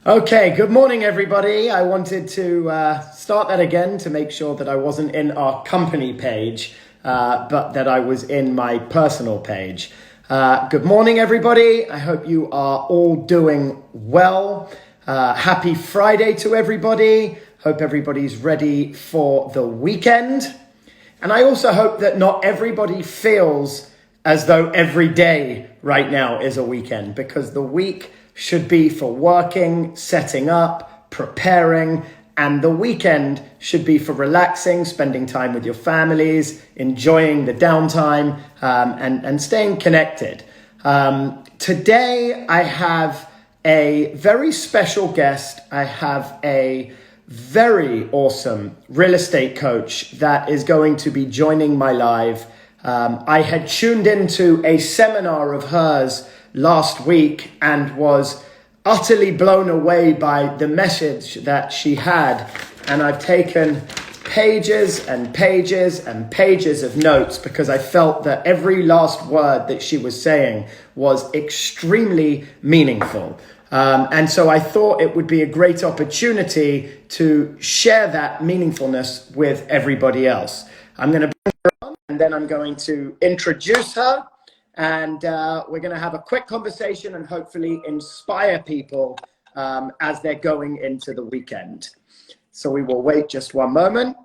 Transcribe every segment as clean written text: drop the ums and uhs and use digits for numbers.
Okay, good morning, everybody. I wanted to start that again to make sure that I wasn't in our company page, but that I was in my personal page. Good morning, everybody. I hope you are all doing well. Happy Friday to everybody. Hope everybody's ready for the weekend. And I also hope that not everybody feels as though every day right now is a weekend, because the week should be for working, setting up, preparing, and the weekend should be for relaxing, spending time with your families, enjoying the downtime, and staying connected. Today, I have a very special guest. I have a very awesome real estate coach that is going to be joining my live. I had tuned into a seminar of hers last week and was utterly blown away by the message that she had. And I've taken pages and pages and pages of notes because I felt that every last word that she was saying was extremely meaningful. And so I thought it would be a great opportunity to share that meaningfulness with everybody else. I'm going to bring her on, and then I'm going to introduce her, and we're going to have a quick conversation and hopefully inspire people as they're going into the weekend. So we will wait just one moment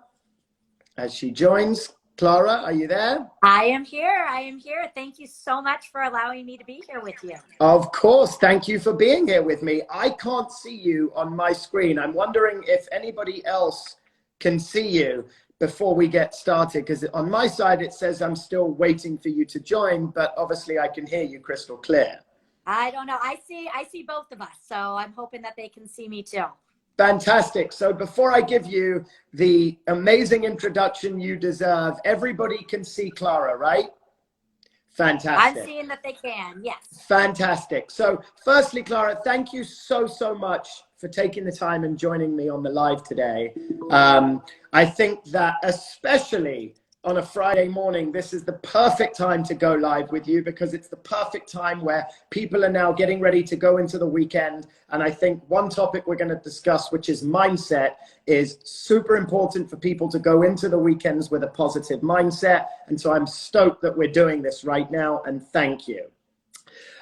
as she joins. Clara, are you there? I am here. I am here. Thank you so much for allowing me to be here with you. Of course. Thank you for being here with me. I can't see you on my screen. I'm wondering if anybody else can see you before we get started, because on my side it says I'm still waiting for you to join, but obviously I can hear you crystal clear. I don't know. I see both of us, so I'm hoping that they can see me too. Fantastic. So before I give you the amazing introduction you deserve, everybody can see Clara, right? Fantastic. I'm seeing that they can, yes. Fantastic. So firstly, Clara, thank you so much for taking the time and joining me on the live today. I think that especially on a Friday morning, this is the perfect time to go live with you, because it's the perfect time where people are now getting ready to go into the weekend. And I think one topic we're going to discuss, which is mindset, is super important for people to go into the weekends with a positive mindset. And so I'm stoked that we're doing this right now, and thank you.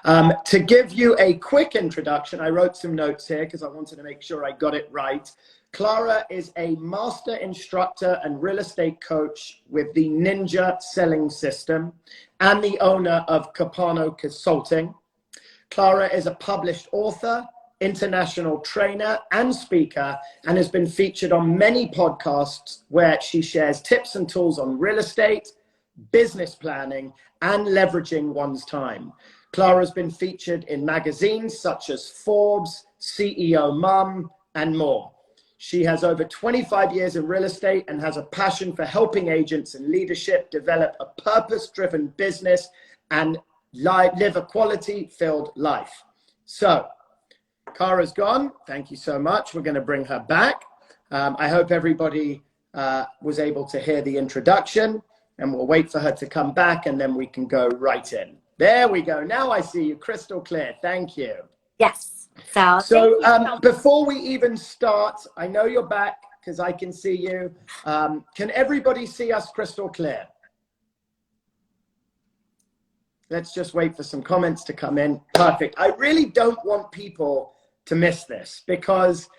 To give you a quick introduction, I wrote some notes here because I wanted to make sure I got it right. Clara is a master instructor and real estate coach with the Ninja Selling System and the owner of Capano Consulting. Clara is a published author, international trainer, and speaker, and has been featured on many podcasts where she shares tips and tools on real estate, business planning, and leveraging one's time. Clara has been featured in magazines such as Forbes, CEO Mum, and more. She has over 25 years in real estate and has a passion for helping agents and leadership develop a purpose-driven business and live a quality-filled life. So, Cara's gone. Thank you so much. We're going to bring her back. I hope everybody was able to hear the introduction, and we'll wait for her to come back, and then we can go right in. There we go. Now I see you crystal clear. Thank you. Yes. So before we even start, I know you're back because I can see you. Can everybody see us crystal clear? Let's just wait for some comments to come in. Perfect. I really don't want people to miss this, because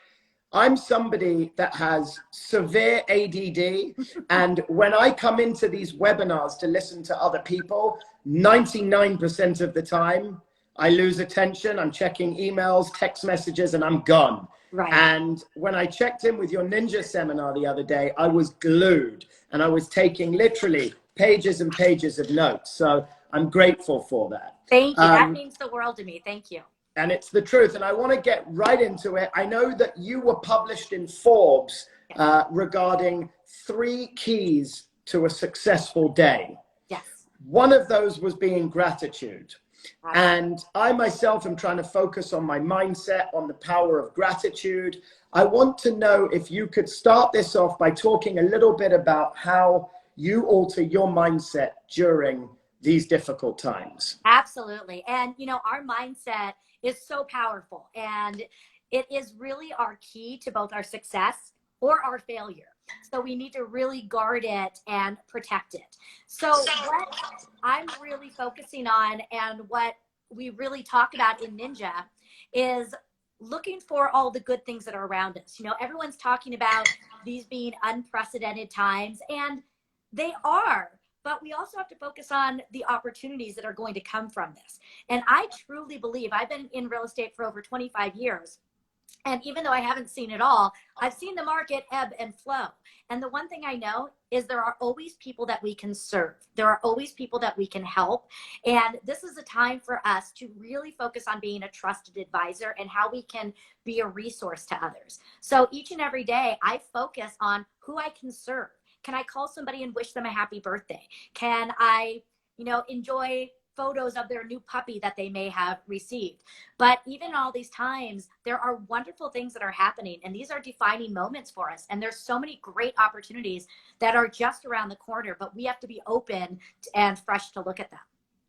I'm somebody that has severe ADD, and when I come into these webinars to listen to other people, 99% of the time, I lose attention. I'm checking emails, text messages, and I'm gone. Right. And when I checked in with your ninja seminar the other day, I was glued, and I was taking literally pages and pages of notes. So I'm grateful for that. Thank you. That means the world to me. Thank you. And it's the truth. And I want to get right into it. I know that you were published in Forbes regarding 3 keys to a successful day. Yes. One of those was being gratitude. And I myself am trying to focus on my mindset, on the power of gratitude. I want to know if you could start this off by talking a little bit about how you alter your mindset during these difficult times. Absolutely. And, you know, our mindset is so powerful. And it is really our key to both our success or our failure. So we need to really guard it and protect it. So what I'm really focusing on and what we really talk about in Ninja is looking for all the good things that are around us. You know, everyone's talking about these being unprecedented times, and they are, but we also have to focus on the opportunities that are going to come from this. And I truly believe, I've been in real estate for over 25 years. And even though I haven't seen it all, I've seen the market ebb and flow. And the one thing I know is there are always people that we can serve. There are always people that we can help. And this is a time for us to really focus on being a trusted advisor and how we can be a resource to others. So each and every day, I focus on who I can serve. Can I call somebody and wish them a happy birthday? Can I, enjoy photos of their new puppy that they may have received? But even all these times, there are wonderful things that are happening, and these are defining moments for us. And there's so many great opportunities that are just around the corner, but we have to be open and fresh to look at them.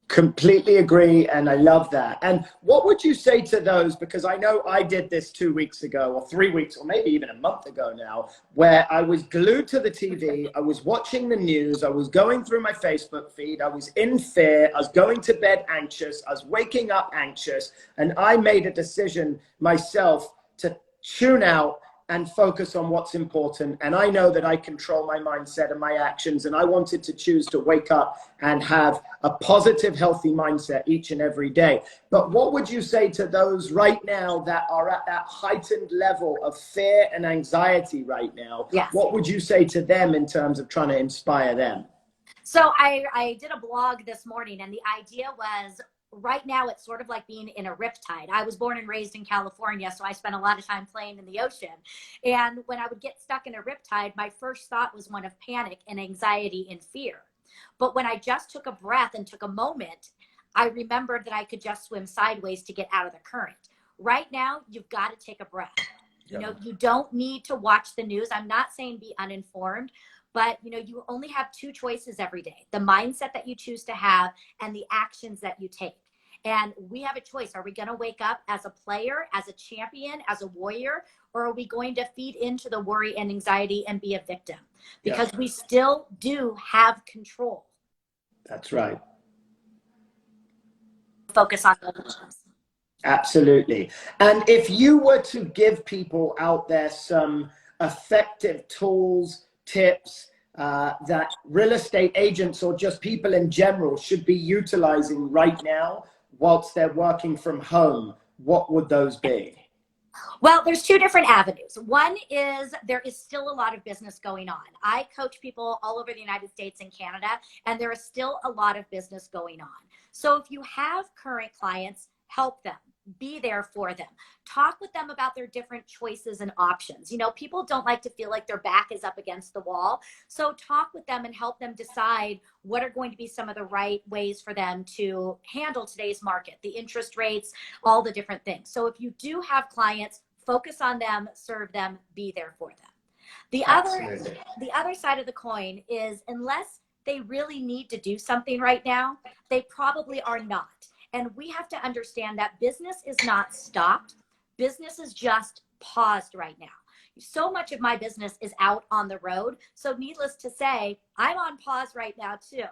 Completely agree, and I love that. And what would you say to those, because I know I did this 2 weeks ago or 3 weeks or maybe even a month ago now, where I was glued to the TV, I was watching the news, I was going through my Facebook feed, I was in fear, I was going to bed anxious, I was waking up anxious, and I made a decision myself to tune out and focus on what's important. And I know that I control my mindset and my actions. And I wanted to choose to wake up and have a positive, healthy mindset each and every day. But what would you say to those right now that are at that heightened level of fear and anxiety right now? Yes. What would you say to them in terms of trying to inspire them? So I did a blog this morning, and the idea was, right now it's sort of like being in a riptide. I was born and raised in California, so I spent a lot of time playing in the ocean. And when I would get stuck in a riptide, my first thought was one of panic and anxiety and fear. But when I just took a breath and took a moment, I remembered that I could just swim sideways to get out of the current. Right now, you've got to take a breath. Yeah. You don't need to watch the news. I'm not saying be uninformed, but you only have two choices every day: the mindset that you choose to have and the actions that you take. And we have a choice. Are we going to wake up as a player, as a champion, as a warrior, or are we going to feed into the worry and anxiety and be a victim? Because we still do have control. That's right. Focus on those. Absolutely. And if you were to give people out there some effective tools, tips that real estate agents or just people in general should be utilizing right now whilst they're working from home, what would those be? Well, there's two different avenues. One is there is still a lot of business going on. I coach people all over the United States and Canada, and there is still a lot of business going on. So if you have current clients, help them. Be there for them. Talk with them about their different choices and options. People don't like to feel like their back is up against the wall. So talk with them and help them decide what are going to be some of the right ways for them to handle today's market, the interest rates, all the different things. So if you do have clients, focus on them, serve them, be there for them. The other side of the coin is, unless they really need to do something right now, they probably are not. And we have to understand that business is not stopped. Business is just paused right now. So much of my business is out on the road. So needless to say, I'm on pause right now too.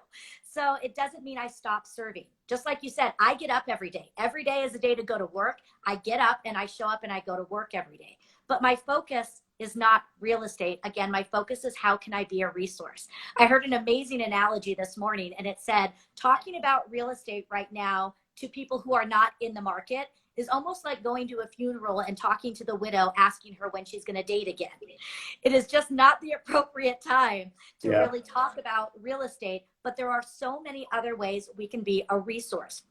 So it doesn't mean I stop serving. Just like you said, I get up every day. Every day is a day to go to work. I get up and I show up and I go to work every day. But my focus is not real estate. Again, my focus is how can I be a resource? I heard an amazing analogy this morning, and it said, talking about real estate right now to people who are not in the market is almost like going to a funeral and talking to the widow, asking her when she's going to date again. It is just not the appropriate time to really talk about real estate, but there are so many other ways we can be a resource.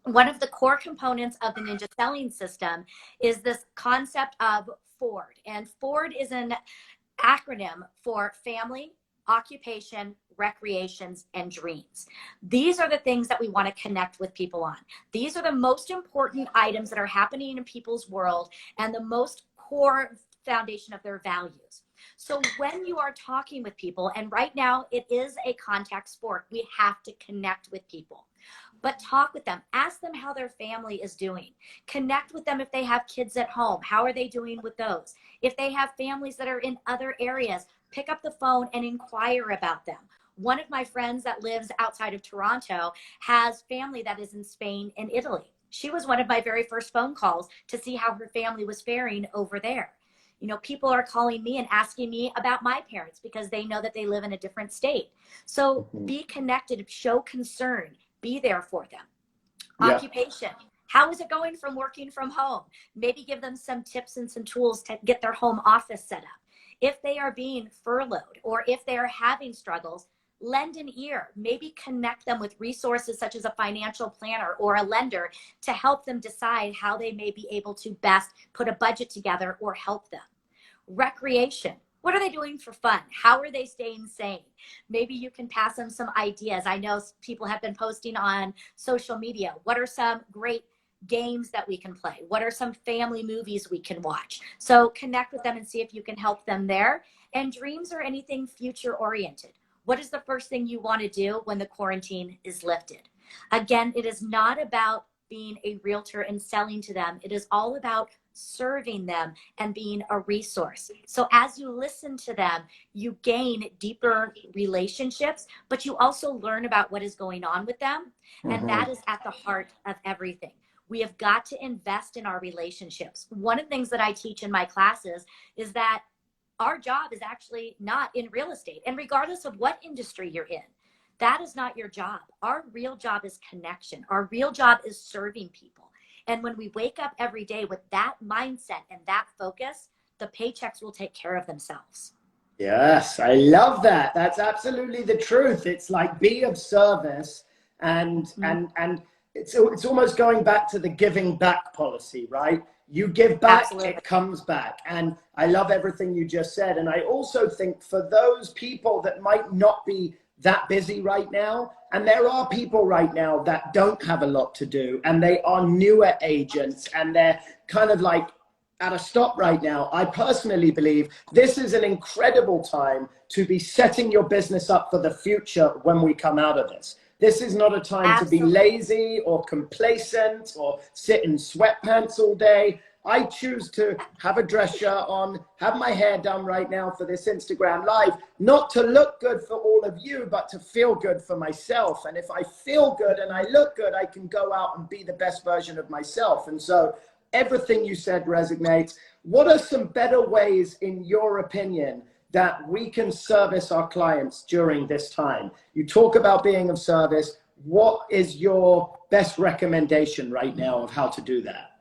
One of the core components of the Ninja selling system is this concept of FORD. And FORD is an acronym for family, occupation, recreations, and dreams. These are the things that we want to connect with people on. These are the most important items that are happening in people's world and the most core foundation of their values. So when you are talking with people, and right now it is a contact sport, we have to connect with people. but talk with them. Ask them how their family is doing. Connect with them if they have kids at home. How are they doing with those? If they have families that are in other areas, pick up the phone and inquire about them. One of my friends that lives outside of Toronto has family that is in Spain and Italy. She was one of my very first phone calls to see how her family was faring over there. You know, people are calling me and asking me about my parents because they know that they live in a different state. So be connected, show concern, be there for them. Yeah. Occupation. How is it going from working from home? Maybe give them some tips and some tools to get their home office set up. If they are being furloughed or if they are having struggles, lend an ear. Maybe connect them with resources such as a financial planner or a lender to help them decide how they may be able to best put a budget together or help them. Recreation. What are they doing for fun? How are they staying sane? Maybe you can pass them some ideas. I know people have been posting on social media. What are some great games that we can play? What are some family movies we can watch? So connect with them and see if you can help them there. And dreams are anything future oriented. What is the first thing you want to do when the quarantine is lifted? Again, it is not about being a realtor and selling to them. It is all about serving them and being a resource. So as you listen to them, you gain deeper relationships, but you also learn about what is going on with them. And that is at the heart of everything. We have got to invest in our relationships. One of the things that I teach in my classes is that our job is actually not in real estate. And regardless of what industry you're in, that is not your job. Our real job is connection. Our real job is serving people. And when we wake up every day with that mindset and that focus, the paychecks will take care of themselves. Yes, I love that. That's absolutely the truth. It's like be of service and it's almost going back to the giving back policy, right? You give back, Absolutely. it comes back. And I love everything you just said. And I also think for those people that might not be that busy right now, and there are people right now that don't have a lot to do, and they are newer agents, and they're kind of like at a stop right now. I personally believe this is an incredible time to be setting your business up for the future when we come out of this. This is not a time to be lazy or complacent or sit in sweatpants all day. I choose to have a dress shirt on, have my hair done right now for this Instagram live, not to look good for all of you, but to feel good for myself. And if I feel good and I look good, I can go out and be the best version of myself. And so everything you said resonates. What are some better ways, in your opinion, that we can service our clients during this time? You talk about being of service. What is your best recommendation right now of how to do that?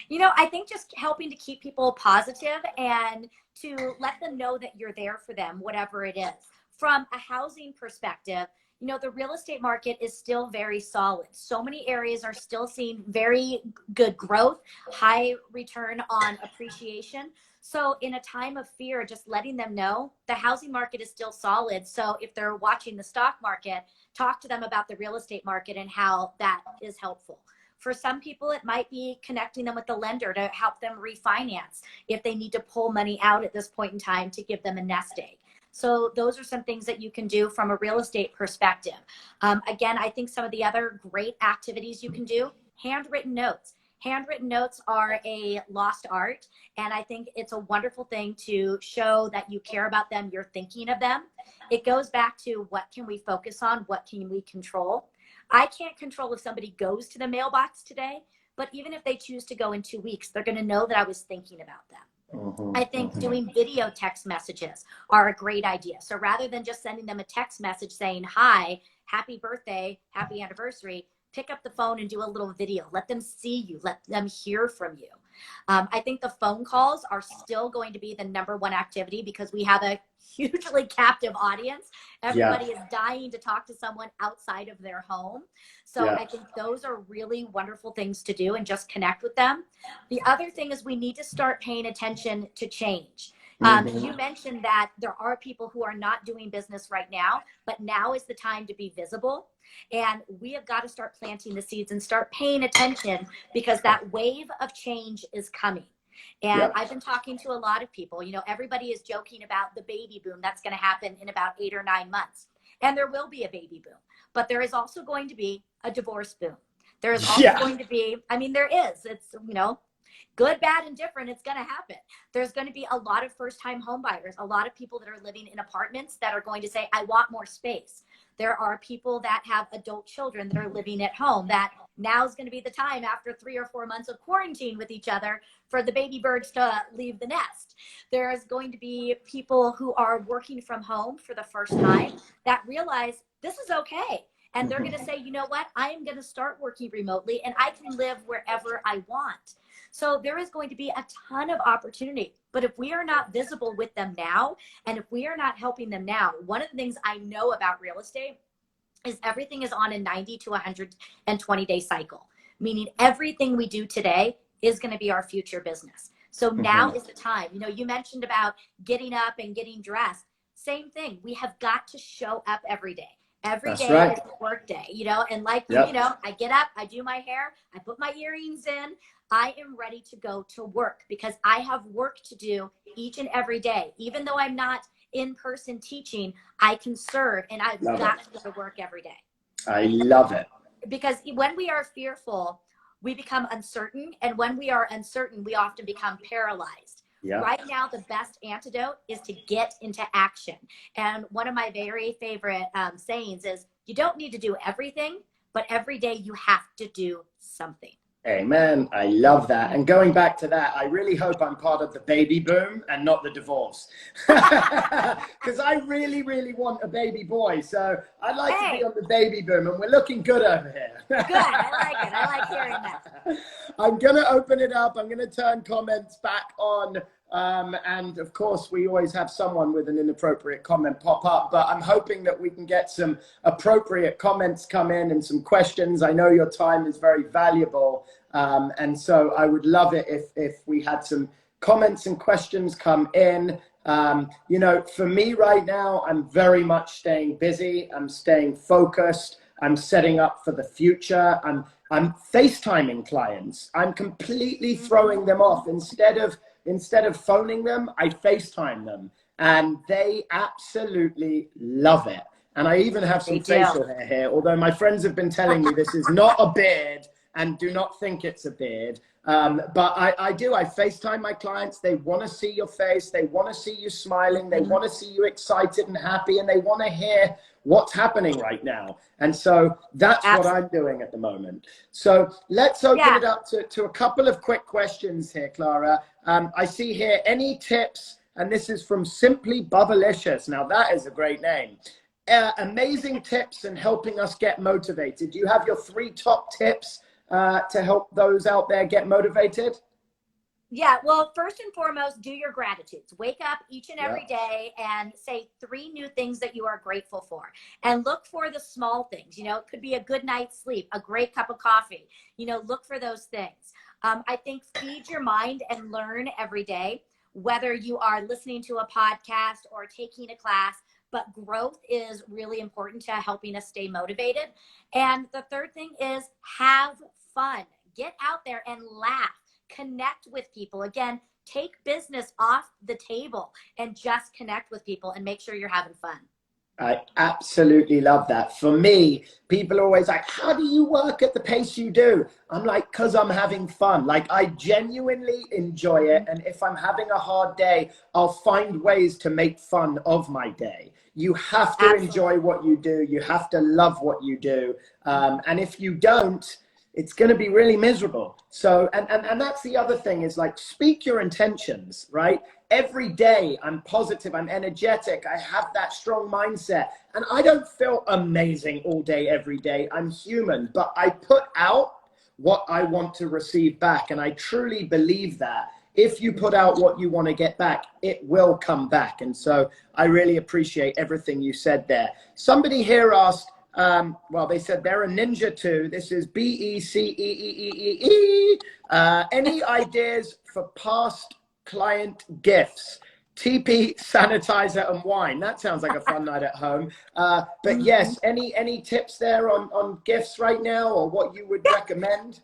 You know, I think just helping to keep people positive and to let them know that you're there for them, whatever it is. From a housing perspective, you know, the real estate market is still very solid. So many areas are still seeing very good growth, high return on appreciation. So in a time of fear, just letting them know the housing market is still solid. So if they're watching the stock market, talk to them about the real estate market and how that is helpful. For some people, it might be connecting them with the lender to help them refinance if they need to pull money out at this point in time to give them a nest egg. So those are some things that you can do from a real estate perspective. Again, I think some of the other great activities you can do, handwritten notes. Handwritten notes are a lost art, and I think it's a wonderful thing to show that you care about them, you're thinking of them. It goes back to what can we focus on, what can we control. I can't control if somebody goes to the mailbox today, but even if they choose to go in 2 weeks, they're going to know that I was thinking about them. I think doing video text messages are a great idea. So rather than just sending them a text message saying, hi, happy birthday, happy anniversary, pick up the phone and do a little video. Let them see you. Let them hear from you. I think the phone calls are still going to be the #1 activity because we have a hugely captive audience. Everybody is dying to talk to someone outside of their home. So I think those are really wonderful things to do and just connect with them. The other thing is we need to start paying attention to change. You mentioned that there are people who are not doing business right now, but now is the time to be visible. And we have got to start planting the seeds and start paying attention because that wave of change is coming. And I've been talking to a lot of people. You know, everybody is joking about the baby boom that's going to happen in about 8 or 9 months. And there will be a baby boom. but there is also going to be a divorce boom. There is also going to be, I mean, there is, it's, you know, good, bad, and different. It's going to happen. There's going to be a lot of first-time home buyers, a lot of people that are living in apartments that are going to say, I want more space. There are people that have adult children that are living at home, that now is going to be the time after 3 or 4 months of quarantine with each other for the baby birds to leave the nest. There's going to be people who are working from home for the first time that realize this is okay. And they're going to say, you know what, I am going to start working remotely and I can live wherever I want. So there is going to be a ton of opportunity. But if we are not visible with them now, and if we are not helping them now, one of the things I know about real estate is everything is on a 90 to 120-day cycle, meaning everything we do today is going to be our future business. So now is the time. You know, you mentioned about getting up and getting dressed. Same thing. We have got to show up every day. Every day is a work day, you know, and like, you know, I get up, I do my hair, I put my earrings in, I am ready to go to work because I have work to do each and every day. Even though I'm not in person teaching, I can serve and I've got to go to work every day. I love it. Because when we are fearful, we become uncertain. And when we are uncertain, we often become paralyzed. Right now, the best antidote is to get into action. And one of my very favorite sayings is, you don't need to do everything, but every day you have to do something. Amen. I love that. And going back to that, I really hope I'm part of the baby boom and not the divorce. Because I really, really want a baby boy. So I'd like to be on the baby boom, and we're looking good over here. Good. I like it. I like hearing that. I'm going to open it up. I'm going to turn comments back on. And of course, we always have someone with an inappropriate comment pop up, but I'm hoping that we can get some appropriate comments come in and some questions. I know your time is very valuable. And so I would love it if we had some comments and questions come in. You know, for me right now, I'm very much staying busy. I'm staying focused. I'm setting up for the future. I'm FaceTiming clients. I'm completely throwing them off. Instead of phoning them, I FaceTime them, and they absolutely love it. And I even have some facial hair here, although my friends have been telling me this is not a beard and do not think it's a beard. But I FaceTime my clients. They want to see your face. They want to see you smiling. They want to see you excited and happy, and they want to hear what's happening right now. And so that's what I'm doing at the moment. So let's open it up to a couple of quick questions here, Clara. I see here, any tips, and this is from Simply Bubblicious. Now that is a great name. Amazing tips in helping us get motivated. Do you have your 3 top tips to help those out there get motivated? Yeah, well, first and foremost, do your gratitudes. Wake up each and every day and say 3 new things that you are grateful for. And look for the small things. You know, it could be a good night's sleep, a great cup of coffee. You know, look for those things. I think feed your mind and learn every day, whether you are listening to a podcast or taking a class. But growth is really important to helping us stay motivated. And the third thing is have fun. Get out there and laugh. Connect with people. Again, take business off the table and just connect with people and make sure you're having fun. I absolutely love that. For me, people are always like, how do you work at the pace you do? I'm like, because I'm having fun. Like, I genuinely enjoy it. And if I'm having a hard day, I'll find ways to make fun of my day. You have to enjoy what you do. You have to love what you do. And if you don't, it's going to be really miserable. So, and that's the other thing is like, speak your intentions, right? Every day I'm positive, I'm energetic, I have that strong mindset, and I don't feel amazing all day, every day. I'm human, but I put out what I want to receive back. And I truly believe that if you put out what you want to get back, it will come back. And so I really appreciate everything you said there. Somebody here asked, well, they said they're a ninja too. This is BECEEEE. Any ideas for past client gifts? TP, sanitizer, and wine. That sounds like a fun night at home. But yes, any tips there on gifts right now, or what you would recommend?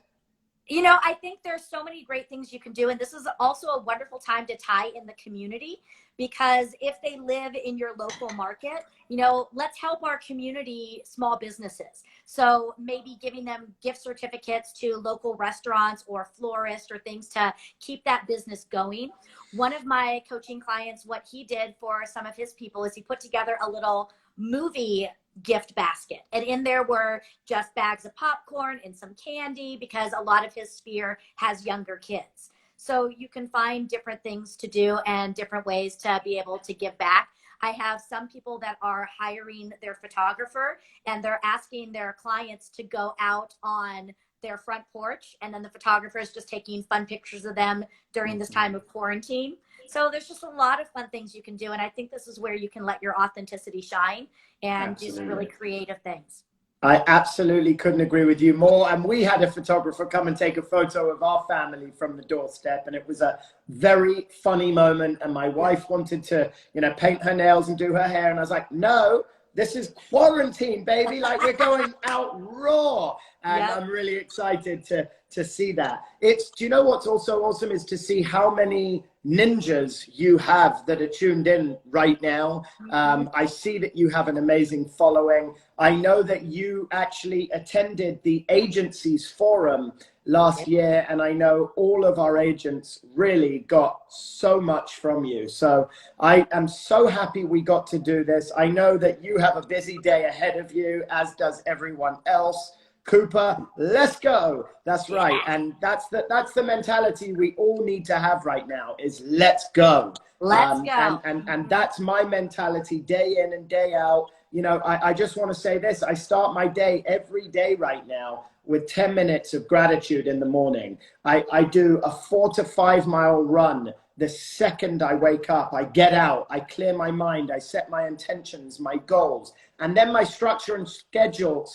You know, I think there's so many great things you can do. And this is also a wonderful time to tie in the community, because if they live in your local market, you know, let's help our community small businesses. So maybe giving them gift certificates to local restaurants or florists or things to keep that business going. One of my coaching clients, what he did for some of his people is he put together a little movie gift basket, and in there were just bags of popcorn and some candy, because a lot of his sphere has younger kids. So you can find different things to do and different ways to be able to give back. I have some people that are hiring their photographer, and they're asking their clients to go out on their front porch, and then the photographer is just taking fun pictures of them during this time of quarantine. So there's just a lot of fun things you can do. And I think this is where you can let your authenticity shine and do some really creative things. I absolutely couldn't agree with you more. And we had a photographer come and take a photo of our family from the doorstep, and it was a very funny moment. And my wife wanted to, you know, paint her nails and do her hair. And I was like, no, this is quarantine, baby. Like, we're going out raw. And yep. I'm really excited to see that. Do you know what's also awesome is to see how many ninjas you have that are tuned in right now. I see that you have an amazing following. I know that you actually attended the agencies forum last year, and I know all of our agents really got so much from you. So I am so happy we got to do this. I know that you have a busy day ahead of you, as does everyone else. Cooper, let's go. That's right. And that's the mentality we all need to have right now, is let's go. Let's go. And that's my mentality day in and day out. You know, I just want to say this. I start my day every day right now with 10 minutes of gratitude in the morning. I do a 4 to 5 mile run. The second I wake up, I get out, I clear my mind, I set my intentions, my goals, and then my structure and schedule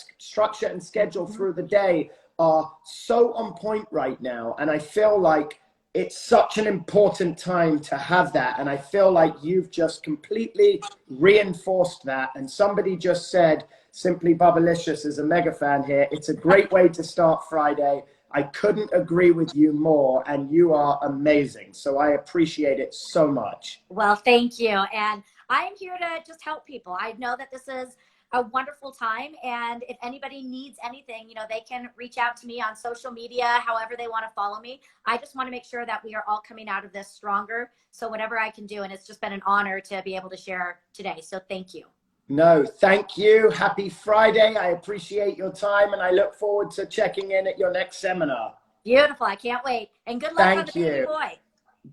through the day are so on point right now. And I feel like it's such an important time to have that. And I feel like you've just completely reinforced that. And somebody just said, Simply Bubblicious is a mega fan here. It's a great way to start Friday. I couldn't agree with you more, and you are amazing. So I appreciate it so much. Well, thank you. And I'm here to just help people. I know that this is a wonderful time, and if anybody needs anything, you know, they can reach out to me on social media, however they want to follow me. I just want to make sure that we are all coming out of this stronger. So whatever I can do, and it's just been an honor to be able to share today. So thank you. No, thank you. Happy Friday. I appreciate your time, and I look forward to checking in at your next seminar. Beautiful. I can't wait. And good luck on the baby boy.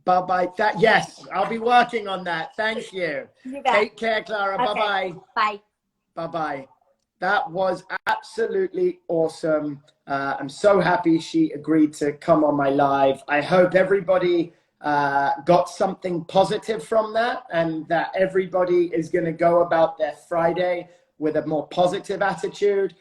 Bye-bye. Yes, I'll be working on that. Thank you. Take care, Clara. Okay. Bye-bye. Bye. Bye-bye. That was absolutely awesome. I'm so happy she agreed to come on my live. I hope everybody got something positive from that, and that everybody is going to go about their Friday with a more positive attitude.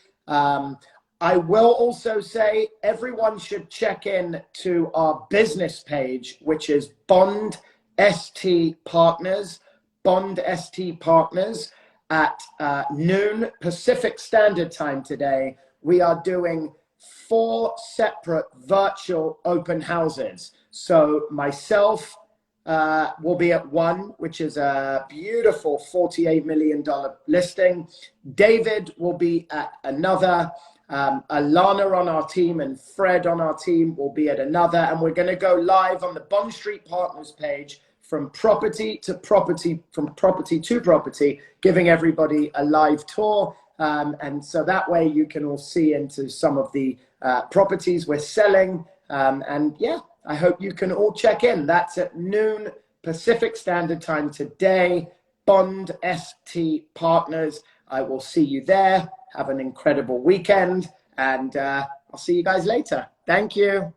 I will also say everyone should check in to our business page, which is Bond ST Partners, Bond ST Partners, at noon Pacific Standard Time today. We are doing 4 separate virtual open houses. So myself will be at one, which is a beautiful $48 million listing. David will be at another. Alana on our team and Fred on our team will be at another. And we're going to go live on the Bond Street Partners page from property to property, from property to property, giving everybody a live tour. And so that way you can all see into some of the properties we're selling. And yeah, I hope you can all check in. That's at noon Pacific Standard Time today. Bond ST Partners. I will see you there. Have an incredible weekend, and I'll see you guys later. Thank you.